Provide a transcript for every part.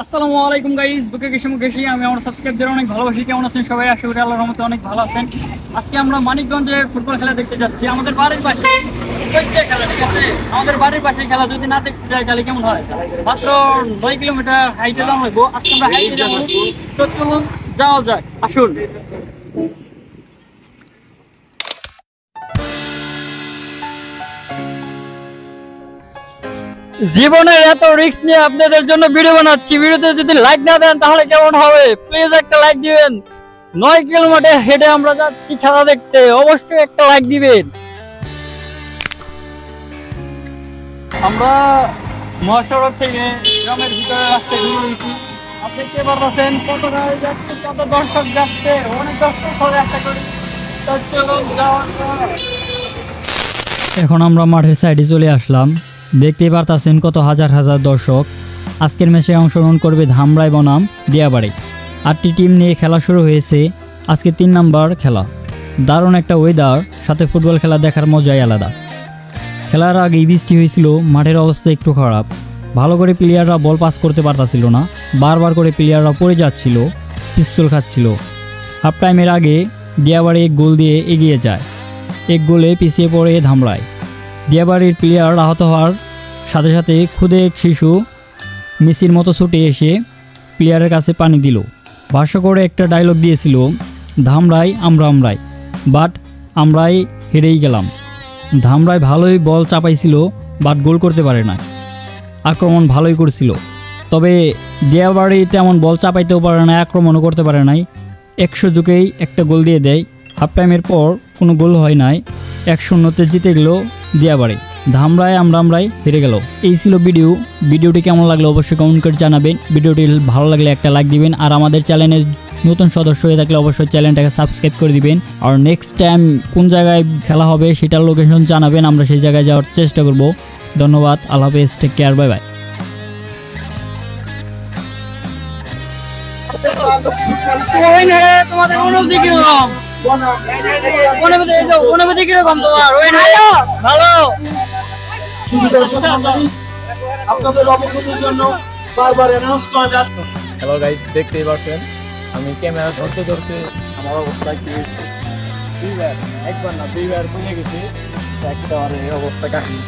আসসালামু আলাইকুম গাইস, বুকে গেছি মুকেশি। আমি আমার সাবস্ক্রাইবদের অনেক ভালোবাসি। কেমন আছেন সবাই? আশা করি আল্লাহর রহমতে অনেক ভালো আছেন। আজকে আমরা মানিকগঞ্জে ফুটবল খেলা দেখতে যাচ্ছি। আমাদের বাড়ির পাশে খেলা, ঠিক আছে? আমাদের বাড়ির পাশে খেলা যদি না দেখতে যাই তাহলে কেমন হয়? মাত্র 9 কিলোমিটার হাইটে যাওয়া লাগবো। আজকে আমরা হাইটে যাবো, তো চলুন যাওয়া যাক, আসুন। জীবনের এত রিস্ক নিয়ে আপনাদের জন্য ভিডিও বানাচ্ছি। ভিডিওতে যদি লাইক না দেন তাহলে কেমন হবে? প্লিজ একটা লাইক দিবেন। 9 কিলোমিটার হেঁটে আমরা যাচ্ছি খেলা দেখতে, অবশ্যই একটা লাইক দিবেন। আমরা মহাসড়ক থেকে গ্রামের ভিতরে রাস্তায় ঘুরে দিচ্ছি। আপনি কে পারছেন কত গাড়ি যাচ্ছে, কত দর্শক যাচ্ছে, অনেক দর্শক হবে একটা করে। এখন আমরা মাঠের সাইডে চলে আসলাম। দেখতেই পারতাছেন কত হাজার হাজার দর্শক। আজকের ম্যাচে অংশগ্রহণ করবে ধামরাই বনাম দিয়াবাড়ি। 8টি টিম নিয়ে খেলা শুরু হয়েছে। আজকে 3 নাম্বার খেলা। দারুণ একটা ওয়েদার, সাথে ফুটবল খেলা দেখার মজাই আলাদা। খেলার আগেই বৃষ্টি হয়েছিল, মাঠের অবস্থা একটু খারাপ। ভালো করে প্লেয়াররা বল পাস করতে পারতাছিল না, বারবার করে প্লেয়াররা পড়ে যাচ্ছিল, পিস্তল খাচ্ছিল। হাফ টাইমের আগে দিয়াবাড়ি 1 গোল দিয়ে এগিয়ে যায়। 1 গোলে পিছিয়ে পড়ে ধামরাই। দিয়াবাড়ির প্লেয়ার আহত হওয়ার সাথে সাথে খুদে এক শিশু মেসির মতো ছুটে এসে প্লেয়ারের কাছে পানি দিল। ভাষ্য করে একটা ডায়লগ দিয়েছিল, ধামরাই আমরাই, বাট আমরাই হেরেই গেলাম। ধামরাই ভালোই বল চাপাইছিল, বাট গোল করতে পারে না। আক্রমণ ভালোই করছিল, তবে দিয়াবাড়ি তেমন বল চাপাইতেও পারে না, আক্রমণও করতে পারে নাই। 100 যুগেই একটা গোল দিয়ে দেয়। হাফ টাইমের পর কোনো গোল হয় নাই। 1-0-তে জিতে গেল দিয়াবাড়ি। ধামরাই আমরাই হেরে গেল। এই ছিল ভিডিওটি কেমন লাগলো অবশ্যই কমেন্ট করে জানাবেন। ভিডিওটি ভালো লাগলে একটা লাইক দিবেন, আর আমাদের চ্যানেলের নতুন সদস্য হয়ে থাকলে অবশ্যই চ্যানেলটাকে সাবস্ক্রাইব করে দিবেন। আর নেক্সট টাইম কোন জায়গায় খেলা হবে সেটার লোকেশন জানাবেন, আমরা সেই জায়গায় যাওয়ার চেষ্টা করব। ধন্যবাদ, আল্লাহ হাফেজ, টেক কেয়ার, বাই বাই। তোমাদের অনুভূতি কিরকম? অনুভূতি কিরকম তোমার? ভালো। আপনাদের অবগতির জন্য বারবার অ্যানাউন্স করা যাচ্ছে। হ্যালো গাইস, দেখতেই পাচ্ছেন আমি ক্যামেরা ধরতে ধরতে আমার অবস্থা কি হয়েছে। একবার না 2বার বুঝে গেছি, একেবারে এই অবস্থা কাহিনী।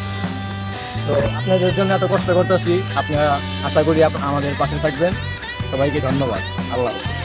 তো আপনাদের জন্য এত কষ্ট করতেছি, আপনারা আশা করি আমাদের পাশে থাকবেন। সবাইকে ধন্যবাদ, আল্লাহ হাফেজ।